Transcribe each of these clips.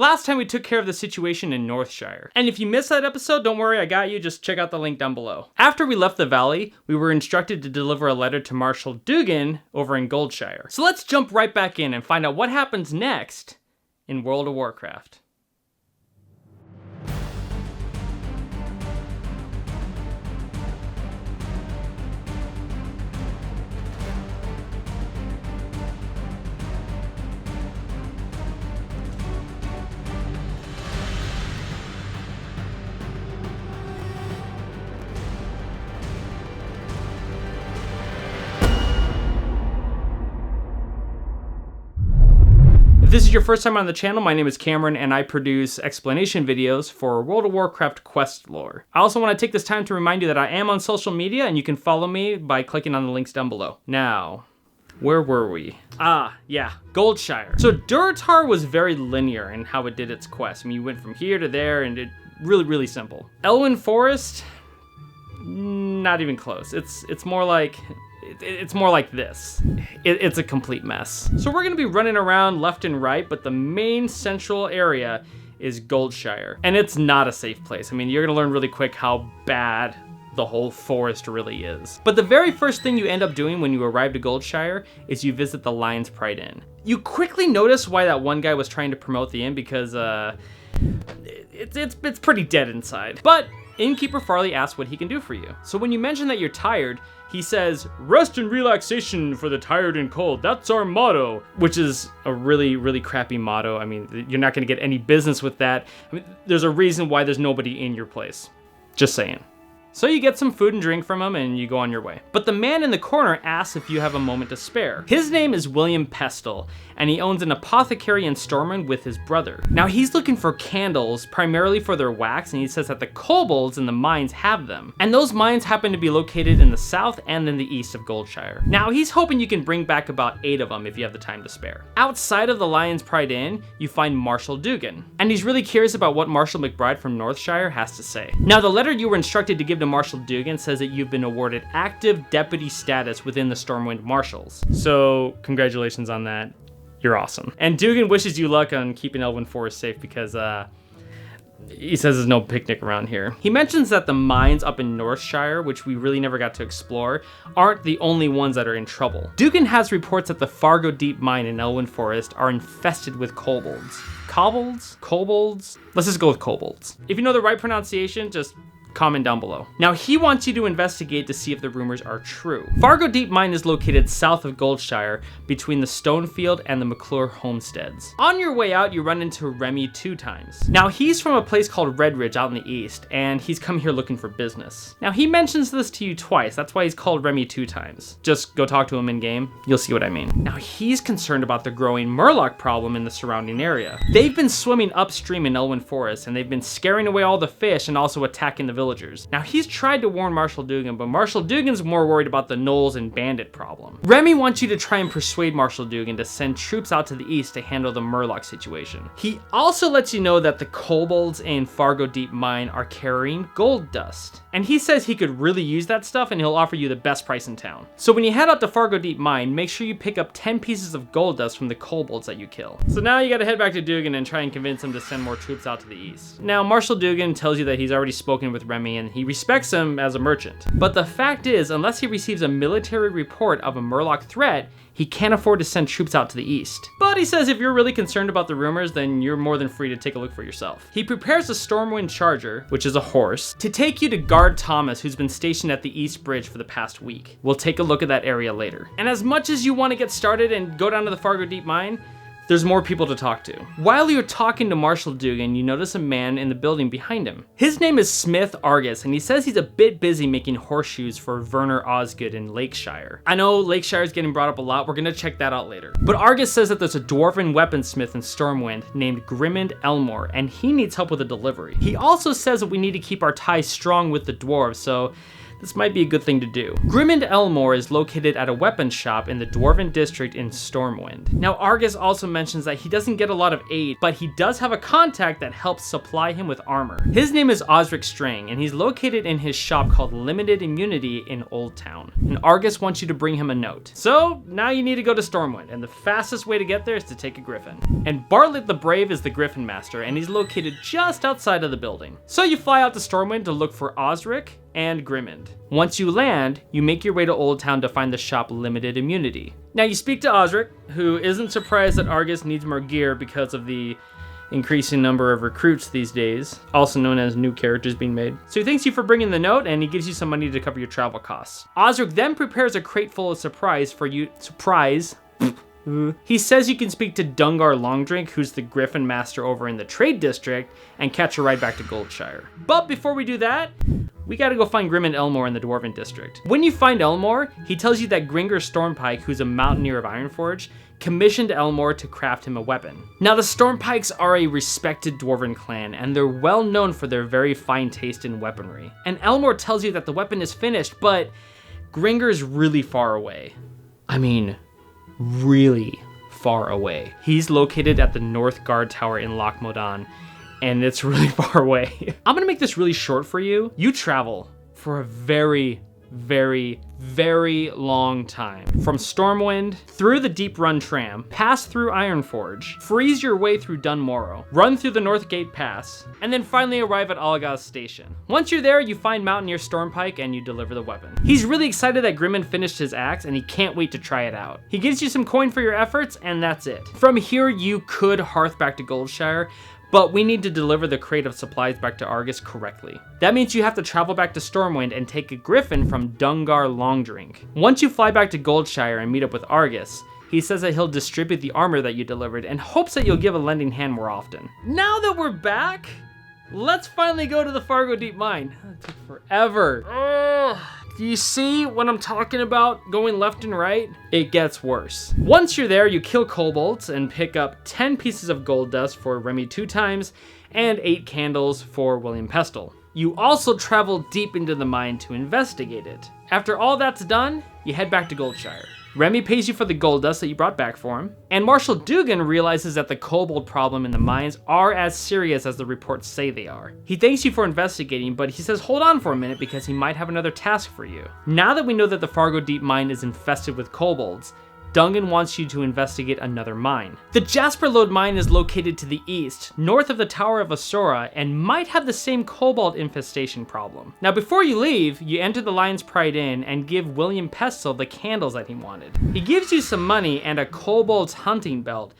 Last time we took care of the situation in Northshire. And if you missed that episode, don't worry, I got you, just check out the link down below. After we left the valley, we were instructed to deliver a letter to Marshal Dugan over in Goldshire. So let's jump right back in and find out what happens next in World of Warcraft. If this is your first time on the channel, my name is Cameron and I produce explanation videos for World of Warcraft quest lore. I also want to take this time to remind you that I am on social media and you can follow me by clicking on the links down below. Now, where were we? Yeah, Goldshire. So Durotar was very linear in how it did its quest. I mean, you went from here to there and it really simple. Elwynn Forest, not even close. It's more like this. It's a complete mess. So we're gonna be running around left and right, but the main central area is Goldshire. And it's not a safe place. I mean, you're gonna learn really quick how bad the whole forest really is. But the very first thing you end up doing when you arrive to Goldshire is you visit the Lion's Pride Inn. You quickly notice why that one guy was trying to promote the inn because it's pretty dead inside. But Innkeeper Farley asks what he can do for you. So when you mention that you're tired, he says, "Rest and relaxation for the tired and cold. That's our motto," which is a really crappy motto. I mean, you're not gonna get any business with that. I mean, there's a reason why there's nobody in your place. Just saying. So you get some food and drink from him and you go on your way. But the man in the corner asks if you have a moment to spare. His name is William Pestle, and he owns an apothecary in Stormwind with his brother. Now he's looking for candles, primarily for their wax, and he says that the kobolds in the mines have them. And those mines happen to be located in the south and in the east of Goldshire. Now he's hoping you can bring back about 8 of them if you have the time to spare. Outside of the Lion's Pride Inn, you find Marshal Dugan, and he's really curious about what Marshal McBride from Northshire has to say. Now the letter you were instructed to give to Marshal Dugan says that you've been awarded active deputy status within the Stormwind Marshals. So congratulations on that. You're awesome. And Dugan wishes you luck on keeping Elwynn Forest safe because he says there's no picnic around here. He mentions that the mines up in Northshire, which we really never got to explore, aren't the only ones that are in trouble. Dugan has reports that the Fargo Deep mine in Elwynn Forest are infested with kobolds. Kobolds? Let's just go with kobolds. If you know the right pronunciation, just comment down below. Now he wants you to investigate to see if the rumors are true. Fargo Deep Mine is located south of Goldshire between the Stonefield and the McClure homesteads. On your way out, you run into Remy 2 times. Now he's from a place called Redridge out in the east, and he's come here looking for business. Now he mentions this to you twice, that's why he's called Remy 2 times. Just go talk to him in game, you'll see what I mean. Now he's concerned about the growing murloc problem in the surrounding area. They've been swimming upstream in Elwynn Forest, and they've been scaring away all the fish and also attacking the villagers. Now he's tried to warn Marshal Dugan, but Marshal Dugan's more worried about the gnolls and bandit problem. Remy wants you to try and persuade Marshal Dugan to send troops out to the east to handle the murloc situation. He also lets you know that the kobolds in Fargo Deep Mine are carrying gold dust. And he says he could really use that stuff and he'll offer you the best price in town. So when you head out to Fargo Deep Mine, make sure you pick up 10 pieces of gold dust from the kobolds that you kill. So now you gotta head back to Dugan and try and convince him to send more troops out to the east. Now Marshal Dugan tells you that he's already spoken with Remy and he respects him as a merchant. But the fact is, unless he receives a military report of a murloc threat, he can't afford to send troops out to the east. But he says if you're really concerned about the rumors, then you're more than free to take a look for yourself. He prepares a Stormwind Charger, which is a horse, to take you to Guard Thomas, who's been stationed at the East Bridge for the past week. We'll take a look at that area later. And as much as you want to get started and go down to the Fargo Deep Mine, there's more people to talk to. While you're talking to Marshal Dugan, you notice a man in the building behind him. His name is Smith Argus, and he says he's a bit busy making horseshoes for Werner Osgood in Lakeshire. I know Lakeshire is getting brought up a lot, we're gonna check that out later. But Argus says that there's a dwarven weaponsmith in Stormwind named Grimmond Elmore, and he needs help with a delivery. He also says that we need to keep our ties strong with the dwarves, so this might be a good thing to do. Grimond Elmore is located at a weapons shop in the Dwarven district in Stormwind. Now, Argus also mentions that he doesn't get a lot of aid, but he does have a contact that helps supply him with armor. His name is Osric Strang, and he's located in his shop called Limited Immunity in Old Town. And Argus wants you to bring him a note. So now you need to go to Stormwind, and the fastest way to get there is to take a griffin. And Bartlett the Brave is the Griffin Master, and he's located just outside of the building. So you fly out to Stormwind to look for Osric and Grimond. Once you land, you make your way to Old Town to find the shop Limited Immunity. Now you speak to Osric, who isn't surprised that Argus needs more gear because of the increasing number of recruits these days, also known as new characters being made. So he thanks you for bringing the note, and he gives you some money to cover your travel costs. Osric then prepares a crate full of surprise for you. He says you can speak to Dungar Longdrink, who's the Griffin Master over in the Trade District, and catch a ride back to Goldshire. But before we do that, we gotta go find Grimond Elmore in the Dwarven District. When you find Elmore, he tells you that Gringer Stormpike, who's a mountaineer of Ironforge, commissioned Elmore to craft him a weapon. Now, the Stormpikes are a respected Dwarven clan, and they're well known for their very fine taste in weaponry. And Elmore tells you that the weapon is finished, but Gringer's really far away. I mean, really far away. He's located at the North Guard Tower in Loch Modan, and it's really far away. I'm gonna make this really short for you. You travel for a very, very long time. From Stormwind, through the Deep Run tram, pass through Ironforge, freeze your way through Dunmorrow, run through the Northgate Pass, and then finally arrive at Algaz Station. Once you're there, you find Mountaineer Stormpike and you deliver the weapon. He's really excited that Grimond finished his axe and he can't wait to try it out. He gives you some coin for your efforts, and that's it. From here, you could hearth back to Goldshire, but we need to deliver the crate of supplies back to Argus correctly. That means you have to travel back to Stormwind and take a griffin from Dungar Longdrink. Once you fly back to Goldshire and meet up with Argus, he says that he'll distribute the armor that you delivered and hopes that you'll give a lending hand more often. Now that we're back, let's finally go to the Fargo Deep Mine. That took forever. Ugh. Do you see what I'm talking about going left and right? It gets worse. Once you're there, you kill kobolds and pick up 10 pieces of gold dust for Remy 2 times and 8 candles for William Pestle. You also travel deep into the mine to investigate it. After all that's done, you head back to Goldshire. Remy pays you for the gold dust that you brought back for him, and Marshal Dugan realizes that the kobold problem in the mines are as serious as the reports say they are. He thanks you for investigating, but he says hold on for a minute because he might have another task for you. Now that we know that the Fargo Deep Mine is infested with kobolds, Dungan wants you to investigate another mine. The Jasper Lode mine is located to the east, north of the Tower of Asura, and might have the same kobold infestation problem. Now before you leave, you enter the Lion's Pride Inn and give William Pestle the candles that he wanted. He gives you some money and a kobold's hunting belt,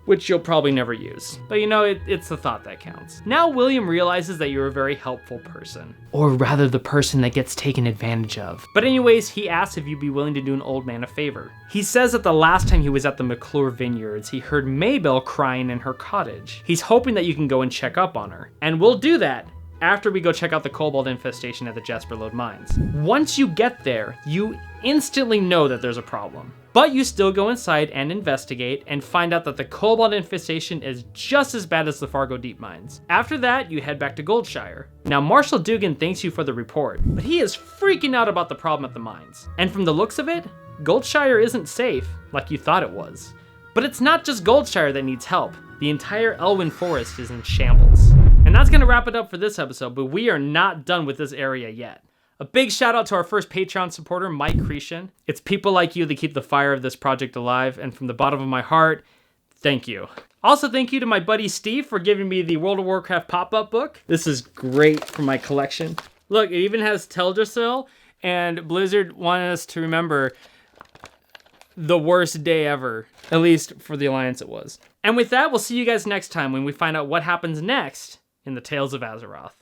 which you'll probably never use. But you know, it's the thought that counts. Now William realizes that you're a very helpful person. Or rather, the person that gets taken advantage of. But anyways, he asks if you'd be willing to do an old man a favor. He says that the last time he was at the McClure Vineyards, he heard Maybelle crying in her cottage. He's hoping that you can go and check up on her. And we'll do that after we go check out the kobold infestation at the Jasper Lode mines. Once you get there, you instantly know that there's a problem. But you still go inside and investigate and find out that the kobold infestation is just as bad as the Fargo Deep Mines. After that, you head back to Goldshire. Now, Marshal Dugan thanks you for the report, but he is freaking out about the problem at the mines. And from the looks of it, Goldshire isn't safe like you thought it was. But it's not just Goldshire that needs help. The entire Elwyn Forest is in shambles. And that's gonna wrap it up for this episode, but we are not done with this area yet. A big shout out to our first Patreon supporter, Mike Cretion. It's people like you that keep the fire of this project alive, and from the bottom of my heart, thank you. Also, thank you to my buddy Steve for giving me the World of Warcraft pop-up book. This is great for my collection. Look, it even has Teldrassil, and Blizzard wanted us to remember the worst day ever. At least for the Alliance it was. And with that, we'll see you guys next time when we find out what happens next in the Tales of Azeroth.